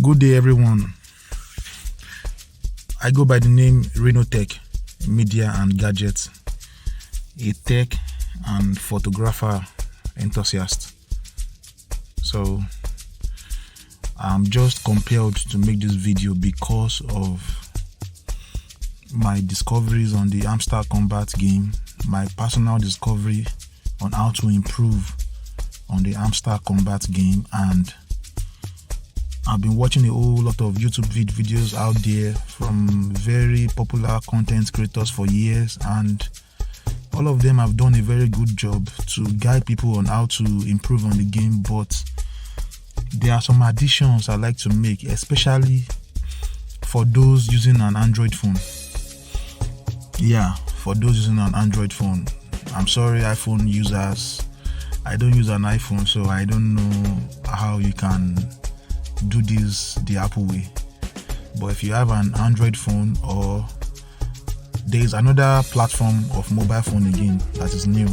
Good day, everyone. I go by the name Renotech Media and Gadgets, a tech and photographer enthusiast. So I'm just compelled to make this video because of my discoveries on the Hamster Kombat game, my personal discovery on how to improve on the Hamster Kombat game, and I've been watching a whole lot of YouTube videos out there from very popular content creators for years, and all of them have done a very good job to guide people on how to improve on the game. But there are some additions I like to make, especially for those using an Android phone. For those using an Android phone. I'm sorry, iPhone users. I don't use an iPhone, so I don't know how you can do this the Apple way. But if you have an Android phone, or there's another platform of mobile phone again that is new,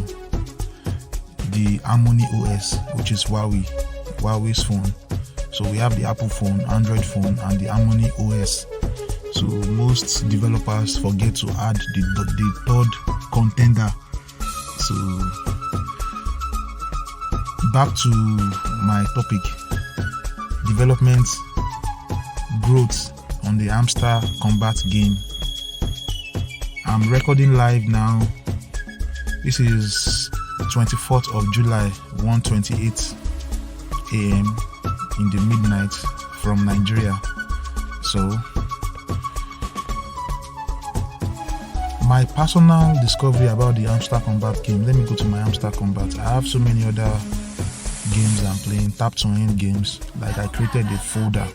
the Harmony OS, which is Huawei's phone. So we have the Apple phone, Android phone, and the Harmony OS. So most developers forget to add the third contender. So back to my topic: development growth on the Hamster Kombat game. I'm recording live now. This is 24th of July, 1:28 a.m. in the midnight from Nigeria. So my personal discovery about the Hamster Kombat game. Let me go to my Hamster Kombat. I have so many other games I'm playing, tap to earn games. Like I created a folder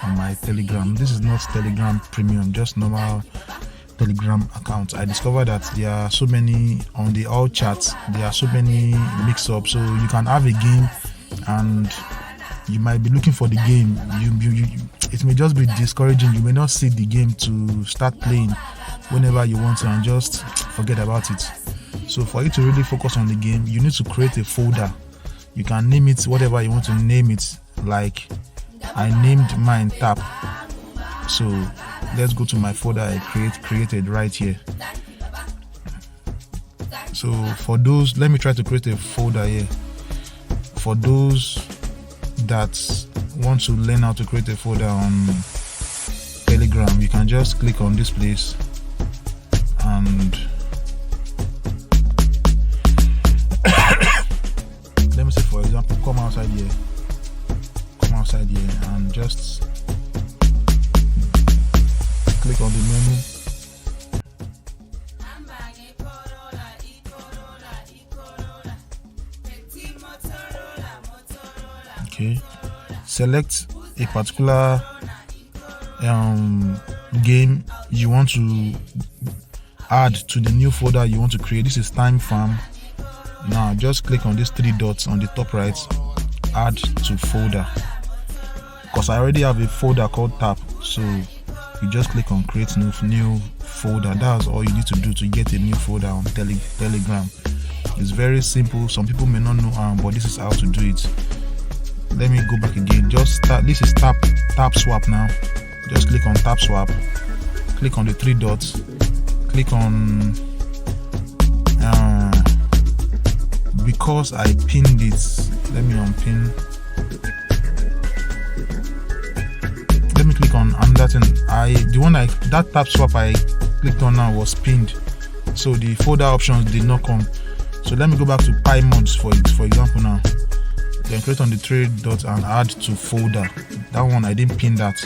on my Telegram. This is not Telegram Premium, just normal Telegram account. I discovered that there are so many on the all chats, there are so many mix-ups. So you can have a game and you might be looking for the game. It may just be discouraging. You may not see the game to start playing whenever you want to and just forget about it. So for you to really focus on the game, you need to create a folder. You can name it whatever you want to name it. Like I named mine Tap. So let's go to my folder I created right here. So for those, let me try to create a folder here. For those that want to learn how to create a folder on Telegram, you can just click on this place and let me say, for example, come outside here and just click on the menu. Okay, select a particular game you want to add to the new folder you want to create. This is Time Farm. Now just click on these three dots on the top right, add to folder, because I already have a folder called Tap. So you just click on create new folder. That's all you need to do to get a new folder on Telegram. It's very simple. Some people may not know but this is how to do it. Let me go back again. Just start. This is tap swap. Now just click on tap swap, click on the three dots, click on because I pinned it, let me unpin. Let me click on another thing. That tap swap I clicked on now was pinned, so the folder options did not come. So let me go back to Pi mods for example now. Then click on the three dots and add to folder. That one I didn't pin that,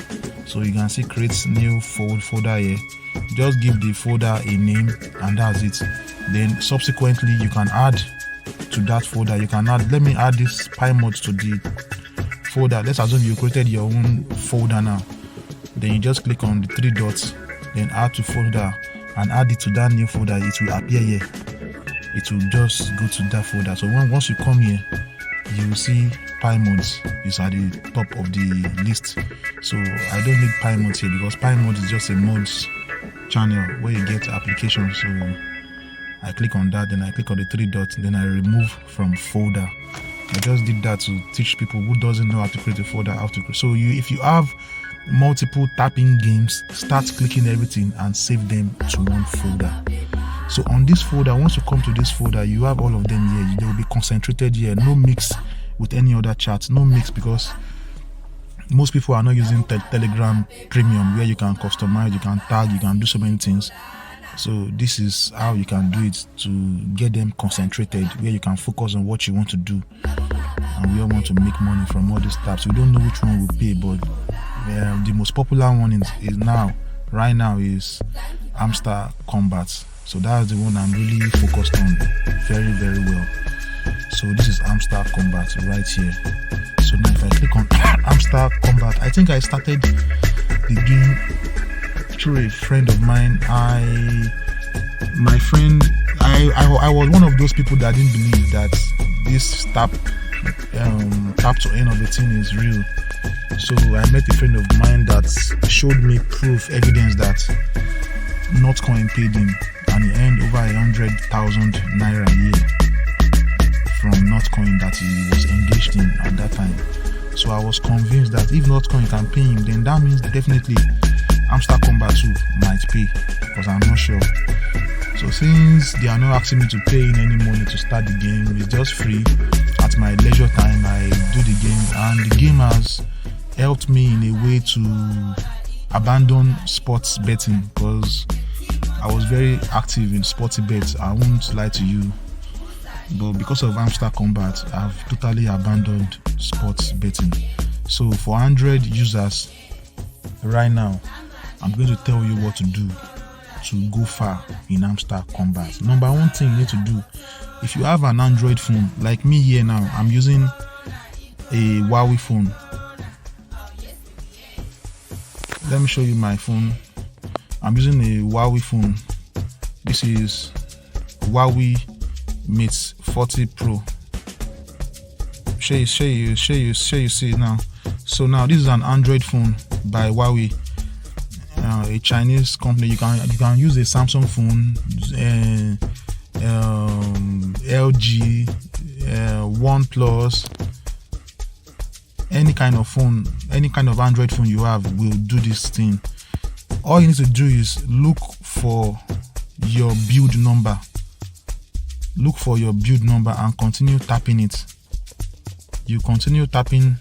so you can see create new folder here. Just give the folder a name and that's it. Then subsequently you can add to that folder. You can add, let me add this Pi mods to the folder. Let's assume you created your own folder now. Then you just click on the three dots, then add to folder and add it to that new folder. It will appear here. It will just go to that folder. So once you come here, you will see Pi mods is at the top of the list. So I don't need Pi mods here because Pi mods is just a mods channel where you get applications. So I click on that, then I click on the three dots, then I remove from folder. I just did that to teach people who doesn't know how to create a folder how to create. So if you have multiple tapping games, start clicking everything and save them to one folder. So on this folder, once you come to this folder, you have all of them here. They will be concentrated here, no mix with any other chat, no mix, because most people are not using Telegram Premium, where you can customize, you can tag, you can do so many things. So this is how you can do it to get them concentrated, where you can focus on what you want to do. And we all want to make money from all these tabs. We don't know which one will pay, but the most popular one is right now is Hamster Kombat. So that's the one I'm really focused on very, very well. So this is Hamster Kombat right here. So now if I click on Hamster Kombat, I think I started the game through a friend of mine. I was one of those people that didn't believe that this tap to earn of the thing is real. So I met a friend of mine that showed me proof, evidence that Notcoin paid him, and he earned over 100,000 naira a year from Notcoin that he was engaged in at that time. So I was convinced that if Notcoin can pay him, then that means definitely Hamster Kombat 2 might pay, because I'm not sure. So since they are not asking me to pay in any money to start the game, it's just free. At my leisure time, I do the game, and the game has helped me in a way to abandon sports betting, because I was very active in sporty bets. I won't lie to you, but because of Hamster Kombat, I've totally abandoned sports betting. So for Android users right now, I'm going to tell you what to do to go far in Hamster Kombat. Number one thing you need to do, if you have an Android phone like me here now, I'm using a Huawei phone. Let me show you my phone. I'm using a Huawei phone. This is Huawei Mate 40 Pro. Show you see it now. So now this is an Android phone by Huawei, a Chinese company. You can use a Samsung phone, LG, OnePlus, any kind of phone, any kind of Android phone you have will do this thing. All you need to do is look for your build number. Look for your build number and continue tapping it. You continue tapping.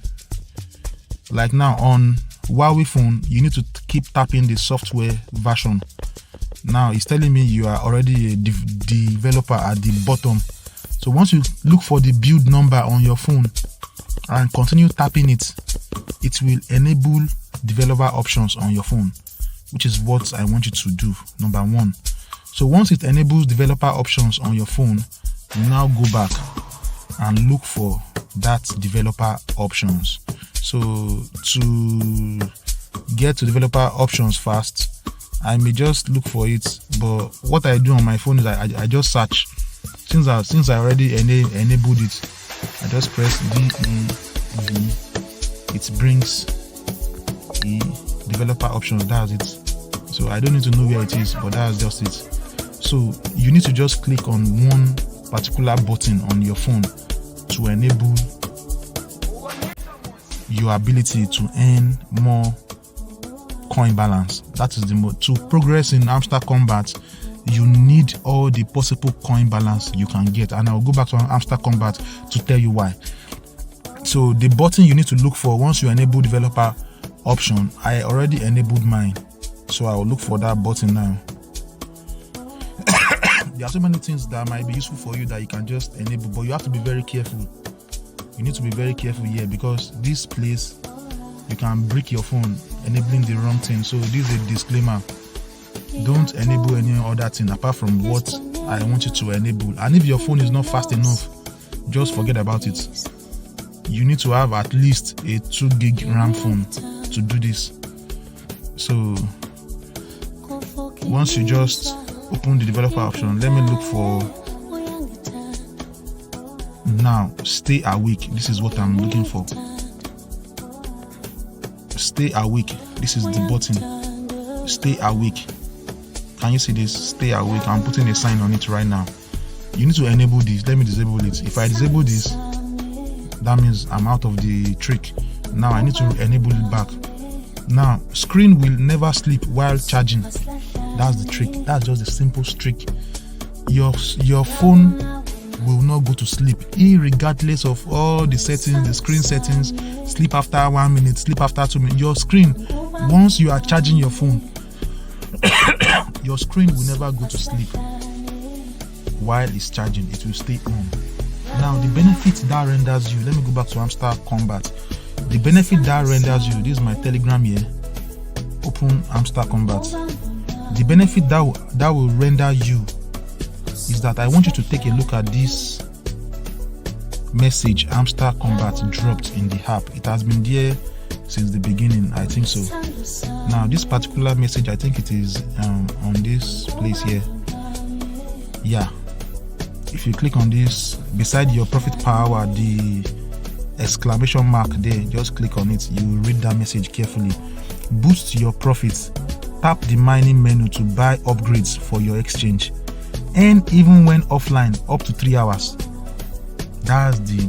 Like now on Huawei phone, you need to keep tapping the software version. Now it's telling me you are already a developer at the bottom. So once you look for the build number on your phone and continue tapping it, it will enable developer options on your phone, which is what I want you to do. Number one. So once it enables developer options on your phone, you now go back and look for that developer options. So to get to developer options fast, I may just look for it, but what I do on my phone is I just search. Since I already enabled it, I just press DEV. It brings the developer options. That's it. So I don't need to know where it is, but that's just it. So you need to just click on one particular button on your phone to enable your ability to earn more coin balance. That is the mode. To progress in Hamster Kombat, you need all the possible coin balance you can get, and I'll go back to Hamster Kombat to tell you why. So the button you need to look for once you enable developer option, I already enabled mine, so I will look for that button now. There are so many things that might be useful for you that you can just enable, but you have to be very careful. You need to be very careful here, because this place you can break your phone enabling the wrong thing. So this is a disclaimer. Don't enable any other thing apart from what I want you to enable. And if your phone is not fast enough, just forget about it. You need to have at least a 2 gig RAM phone to do this. So once you just open the developer option, let me look for now stay awake. This is what I'm looking for. Stay awake. This is the button. Stay awake. Can you see this? Stay awake. I'm putting a sign on it right now. You need to enable this. Let me disable it. If I disable this, That means I'm out of the trick. Now I need to enable it back. Now screen will never sleep while charging. That's the trick. That's just the simple trick. Your phone will not go to sleep, irregardless of all the settings, the screen settings. Sleep after 1 minute, sleep after 2 minutes. Your screen, once you are charging your phone, your screen will never go to sleep while it's charging. It will stay on. Now the benefit that renders you, let me go back to Hamster Kombat. The benefit that renders you, this is my Telegram here. Open Hamster Kombat. The benefit that will render you is that I want you to take a look at this message Hamster Kombat dropped in the app. It has been there since the beginning, I think so. Now this particular message, I think it is on this place here. Yeah, if you click on this, beside your profit per hour, the exclamation mark there, just click on it. You read that message carefully. Boost your profits. Tap the mining menu to buy upgrades for your exchange. And even when offline, up to 3 hours. That's the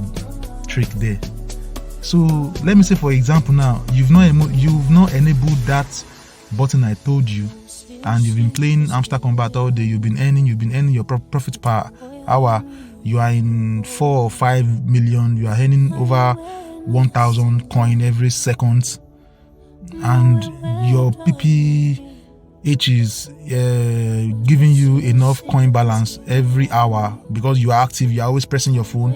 trick there. So let me say, for example, now you've not enabled that button I told you, and you've been playing Hamster Kombat all day. You've been earning your profit per hour. You are in 4 or 5 million. You are earning over 1,000 coin every second, and your PPH is giving you enough coin balance every hour because you are active. You are always pressing your phone.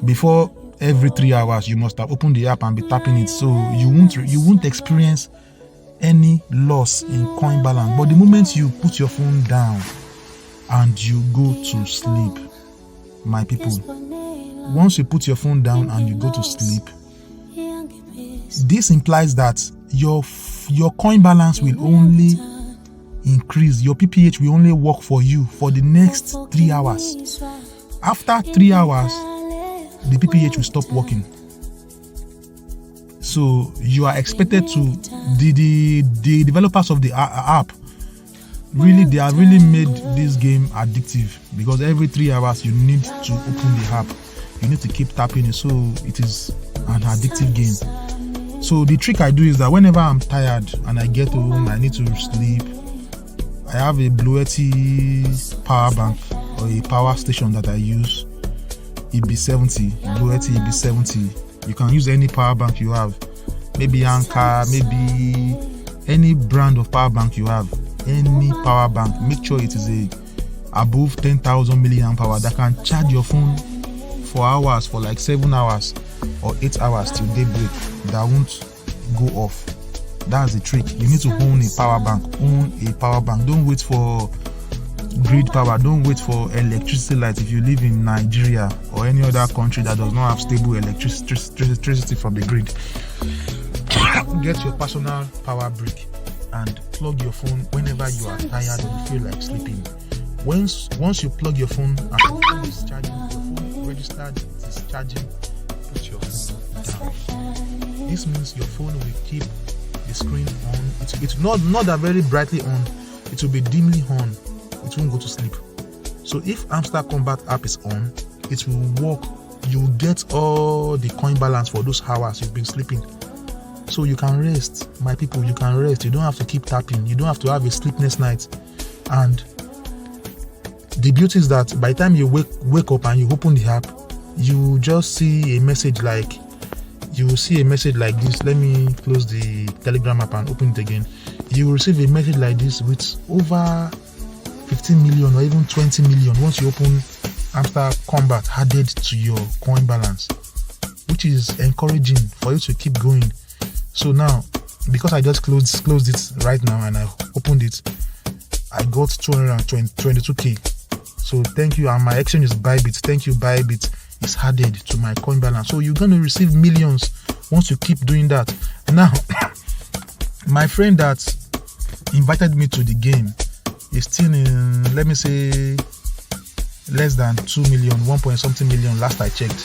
Before every 3 hours, you must have opened the app and be tapping it, so you won't experience any loss in coin balance. But the moment you put your phone down and you go to sleep, my people, once you put your phone down and you go to sleep, this implies that your coin balance will only increase. Your PPH will only work for you for the next 3 hours. After 3 hours, the PPH will stop working. So you are expected to, the developers of the app, they have really made this game addictive, because every 3 hours you need to open the app. You need to keep tapping it, so it is an addictive game. So the trick I do is that whenever I'm tired and I get home, I need to sleep, I have a Bluetti power bank or a power station that I use. EB70, Bluetti EB70. You can use any power bank you have, maybe Anker, maybe any brand of power bank you have. Any power bank, make sure it is above 10,000 milliamp hour that can charge your phone for hours, for like 7 hours or 8 hours till daybreak. That won't go off. That's the trick. You need to own a power bank. Own a power bank. Don't wait for grid power. Don't wait for electricity light. If you live in Nigeria or any other country that does not have stable electricity from the grid, get your personal power brick and plug your phone whenever you are tired and feel like sleeping. Once you plug your phone and your phone is charging, your phone registered, it is charging, put your phone down. This means your phone will keep the screen on. It's not that very brightly on. It will be dimly on. It won't go to sleep. So if Hamster Kombat app is on, it will work. You get all the coin balance for those hours you've been sleeping. So you can rest, my people. You can rest. You don't have to keep tapping. You don't have to have a sleepless night. And the beauty is that by the time you wake up and you open the app, you just see a message like, you will see a message like this. Let me close the Telegram app and open it again. You will receive a message like this with over 15 million or even 20 million once you open Hamster Kombat added to your coin balance, which is encouraging for you to keep going. So now, because I just closed it right now and I opened it, I got 222k. So thank you, and my exchange is Bybit. Thank you, Bybit. Is added to my coin balance. So you're going to receive millions once you keep doing that. Now, my friend that invited me to the game is still in, let me say, less than 2 million, 1 point something million last I checked.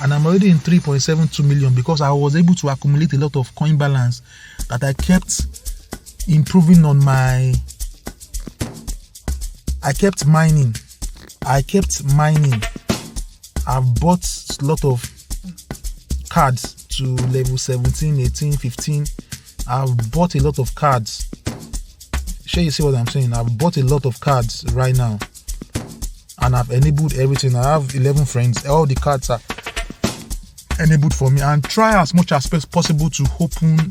And I'm already in 3.72 million because I was able to accumulate a lot of coin balance that I kept improving on my, I kept mining. I've bought a lot of cards to level 17, 18, 15. I've bought a lot of cards. Sure, you see what I'm saying? I've bought a lot of cards right now, and I've enabled everything. I have 11 friends. All the cards are enabled for me, and try as much as possible to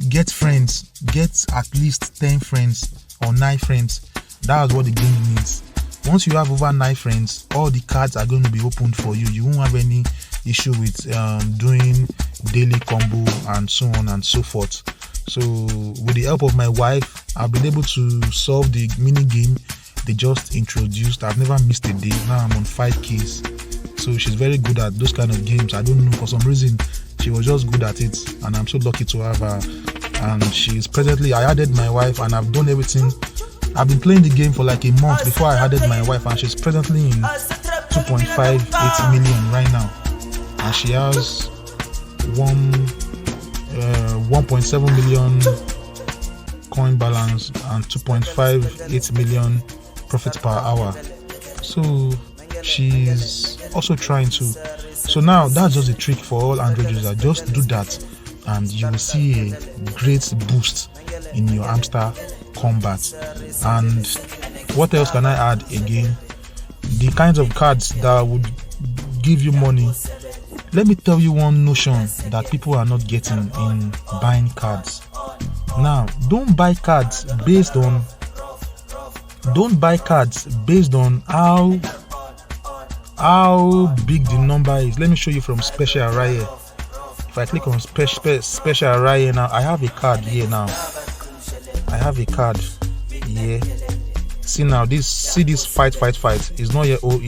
get friends. Get at least 10 friends or 9 friends. That's what the game needs. Once you have over 9 friends, all the cards are going to be opened for you. You won't have any issue with doing daily combo and so on and so forth. So with the help of my wife, I've been able to solve the mini game they just introduced. I've never missed a day. Now I'm on 5 keys. So she's very good at those kind of games. I don't know, for some reason she was just good at it, and I'm so lucky to have her. And she's presently, I added my wife and I've done everything. I've been playing the game for like a month before I added my wife, and she's presently in 2.58 million right now, and she has 1.7 million coin balance and 2.58 million profit per hour. So she's also trying to. So now that's just a trick for all Android users. Just do that and you will see a great boost in your Hamster Kombat. And what else can I add again? The kinds of cards that would give you money. Let me tell you one notion that people are not getting in buying cards. Now, don't buy cards based on how big the number is. Let me show you from special right here. If I click on special right here now, I have a card here now. I have a card here. See now, this fight is not yet over.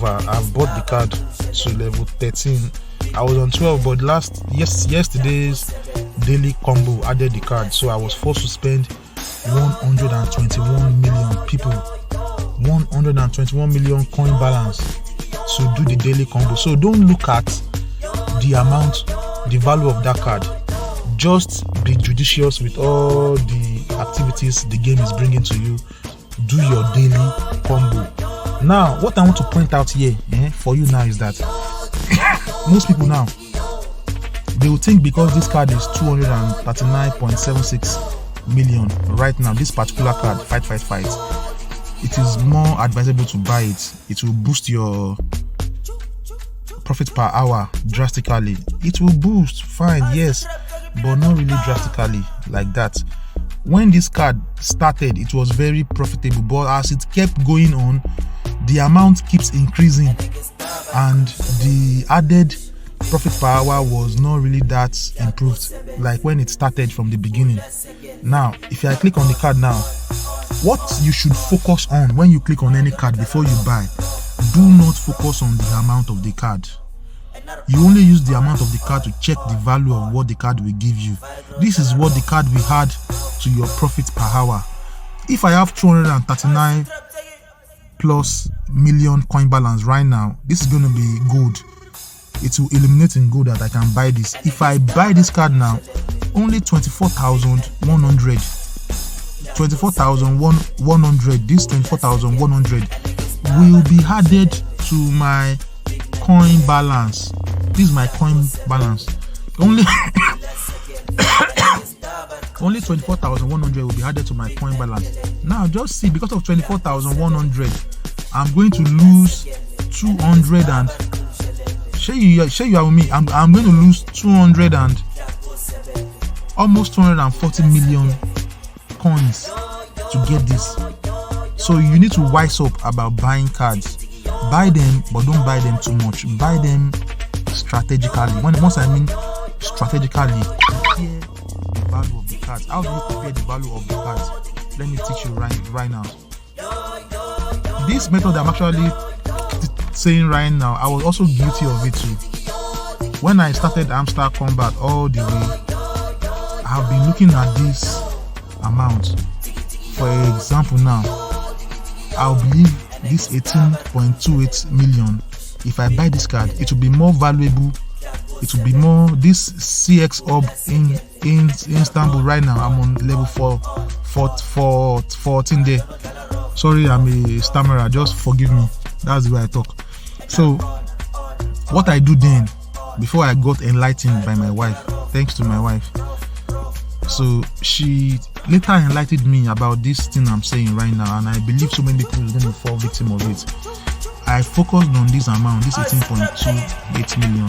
I've bought the card to level 13. I was on 12, but yesterday's daily combo added the card, so I was forced to spend 121 million people, 121 million coin balance to do the daily combo. So don't look at the value of that card. Just be judicious with all the activities the game is bringing to you. Do your daily combo. Now, what I want to point out here for you now is that most people now, they will think because this card is 239.76 million right now, this particular card, fight, it is more advisable to buy it. It will boost your profit per hour drastically. It will boost, fine, yes, but not really drastically like that. When this card started, it was very profitable, but as it kept going on, the amount keeps increasing, and the added profit per hour was not really that improved like when it started from the beginning. Now, if I click on the card now, what you should focus on when you click on any card before you buy, do not focus on the amount of the card. You only use the amount of the card to check the value of what the card will give you. This is what the card will add to your profit per hour. If I have 239 plus million coin balance right now, this is going to be good. It will eliminate in good that I can buy this. If I buy this card now, only 24,100. 24,100. This 24,100 will be added to my coin balance. This is my coin balance. Only 24,100 will be added to my coin balance. Now just see, because of 24,100, I'm going to lose 200 and share you are with me. I'm going to lose 200 and almost 240 million coins to get this. So you need to wise up about buying cards. Buy them, but don't buy them too much. Buy them strategically. Once I mean strategically, compare the value of the cards. How do you compare the value of the cards? Let me teach you right now. This method I'm actually saying right now, I was also guilty of it too. When I started Hamster Kombat all the way, I've been looking at this amount. For example, now I'll believe this 18.28 million. If I buy this card, it will be more valuable. It will be more. This CX hub in Istanbul right now, I'm on level 14 there. Sorry, I'm a stammerer, just forgive me. That's the way I talk. So what I do then, before I got enlightened by my wife. Thanks to my wife. So she later enlightened me about this thing I'm saying right now, and I believe so many people are going to fall victim of it. I focused on this amount, this 18.28 million.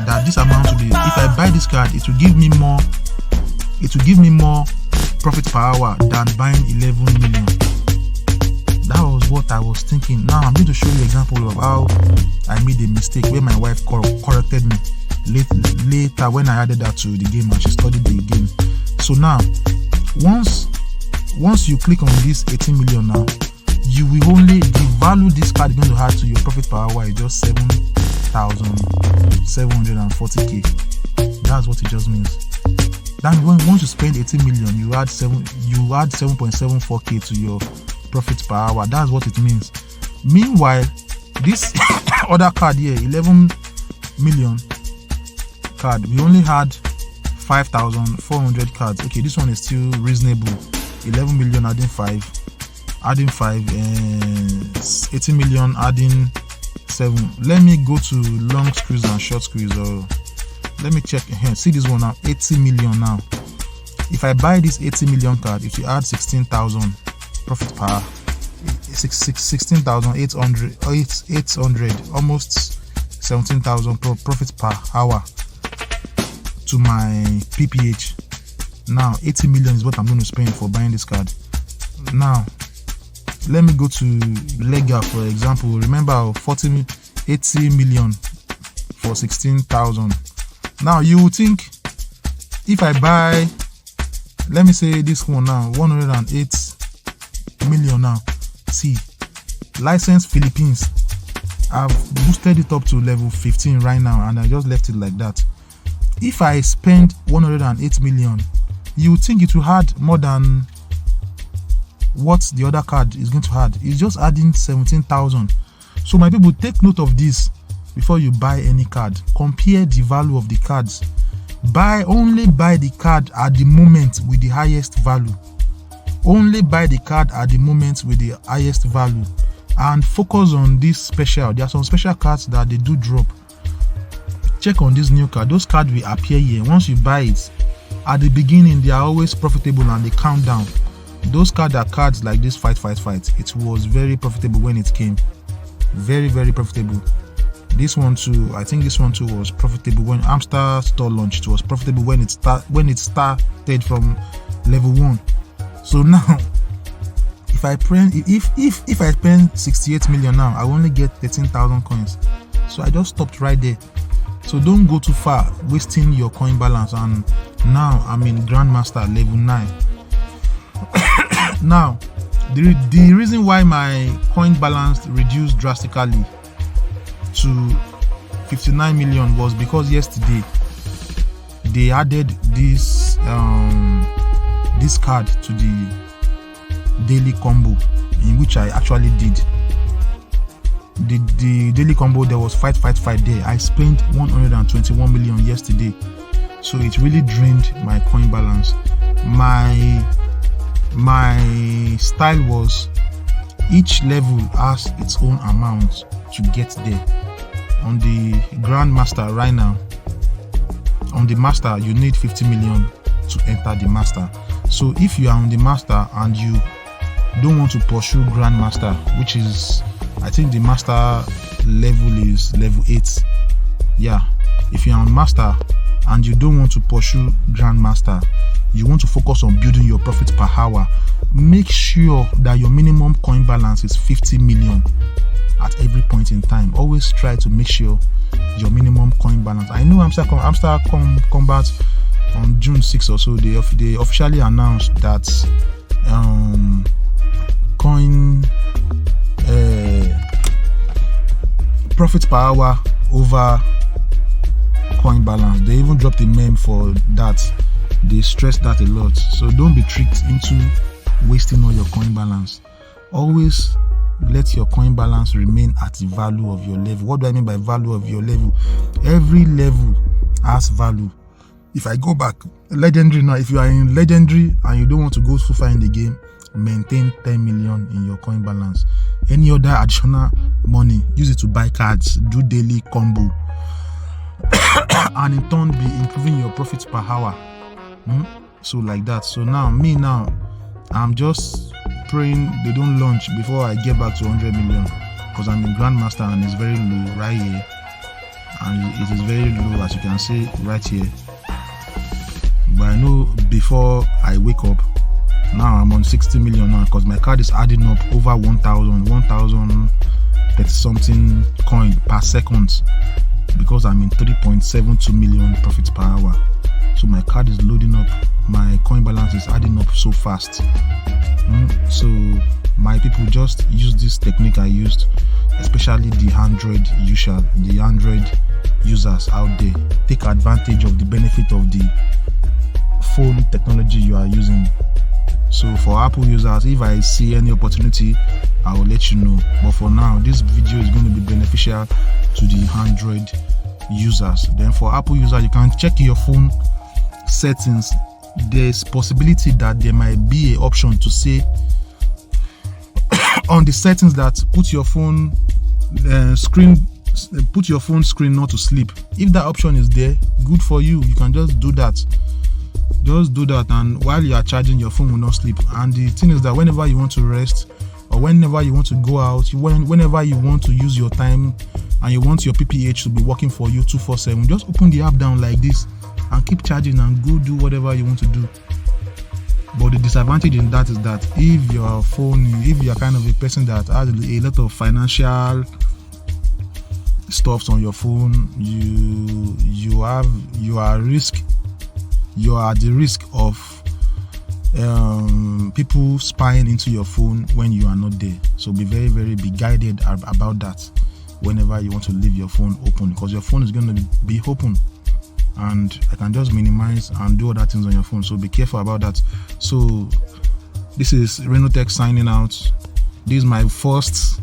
That this amount will be, if I buy this card, it will give me more. It will give me more profit per hour than buying 11 million. That was what I was thinking. Now I'm going to show you an example of how I made a mistake where my wife corrected me later when I added that to the game and she studied the game. So now, once you click on this 18 million now, you will only, the value this card is going to add to your profit per hour is just 7,740k. That's what it just means. Then once you spend 18 million, you add 7.74k to your profit per hour. That's what it means. Meanwhile, this other card here, 11 million card, we only had 5,400 cards. Okay, this one is still reasonable. 11 million adding 5, and 18 million adding 7. Let me go to long screws and short screws, or let me check here. See this one now, 80 million now. If I buy this 80 million card, if you add 16,000 profit per hour, 16,800, almost 17,000 profit per hour to my PPH. Now 80 million is what I'm going to spend for buying this card. Now let me go to Lega, for example. Remember, 80 million for 16,000. Now you would think if I buy, let me say this one now, 108 million now. See, license Philippines, I've boosted it up to level 15 right now, and I just left it like that. If I spend 108 million, you would think it will add more than what the other card is going to add. It's just adding 17,000. So my people, take note of this before you buy any card. Compare the value of the cards. Only buy the card at the moment with the highest value. Only buy the card at the moment with the highest value, and focus on this special. There are some special cards that they do drop. Check on this new card. Those cards will appear here. Once you buy it, at the beginning they are always profitable and they count down. Those cards are cards like this fight. It was very profitable when it came. Very, very profitable. This one too, I think this one too was profitable when Hamster store launched. It was profitable when it started from level 1. So now, if I spend 68 million now, I only get 13,000 coins. So I just stopped right there. So don't go too far, wasting your coin balance. And now I'm in Grandmaster level 9. Now, the reason why my coin balance reduced drastically to 59 million was because yesterday they added this card to the daily combo, in which I actually did. The daily combo, there was fight there. I spent 121 million yesterday, so it really drained my coin balance. My style was, each level has its own amount to get there. On the Grandmaster right now, on the Master, you need 50 million to enter the Master. So if you are on the Master and you don't want to pursue Grandmaster, which is, I think the Master level is level 8. Yeah, if you are on Master and you don't want to pursue Grandmaster, you want to focus on building your profit per hour, make sure that your minimum coin balance is 50 million at every point in time. Always try to make sure your minimum coin balance. I know Hamster Kombat on June 6th or so, they officially announced that coin profit per hour over coin balance. They even dropped a meme for that. They stress that a lot. So don't be tricked into wasting all your coin balance. Always let your coin balance remain at the value of your level. What do I mean by value of your level? Every level has value. If I go back, legendary now, if you are in legendary and you don't want to go too far in the game, maintain 10 million in your coin balance. Any other additional money, use it to buy cards, do daily combo. and in turn be improving your profits per hour. So like that. So now I'm just praying they don't launch before I get back to 100 million, because I'm in Grandmaster and it's very low right here, and it is very low as you can see right here. But I know before I wake up, now I'm on 60 million now, because my card is adding up over 1,030 something coin per second, because I'm in 3.72 million profits per hour. So my card is loading up, my coin balance is adding up so fast. So my people, just use this technique I used, especially the Android users out there. Take advantage of the benefit of the phone technology you are using. So for Apple users, if I see any opportunity, I will let you know. But for now, this video is going to be beneficial to the Android users. Then for Apple users, you can check your phone settings. There's possibility that there might be an option to say on the settings that put your phone screen not to sleep. If that option is there, good for you. You can just do that. And while you are charging, your phone will not sleep. And the thing is that whenever you want to rest, or whenever you want to go out, whenever you want to use your time and you want your PPH to be working for you 24/7, just open the app down like this and keep charging and go do whatever you want to do. But the disadvantage in that is that if you are kind of a person that has a lot of financial stuffs on your phone, you are at the risk of people spying into your phone when you are not there. So be very guided about that whenever you want to leave your phone open, because your phone is going to be open and I can just minimize and do other things on your phone. So be careful about that. So this is Renotech signing out. This is my first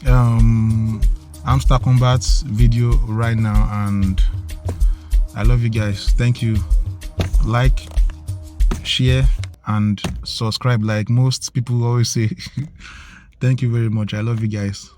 Hamster Kombat video right now, and I love you guys. Thank you. Like, share and subscribe like most people always say. Thank you very much. I love you guys.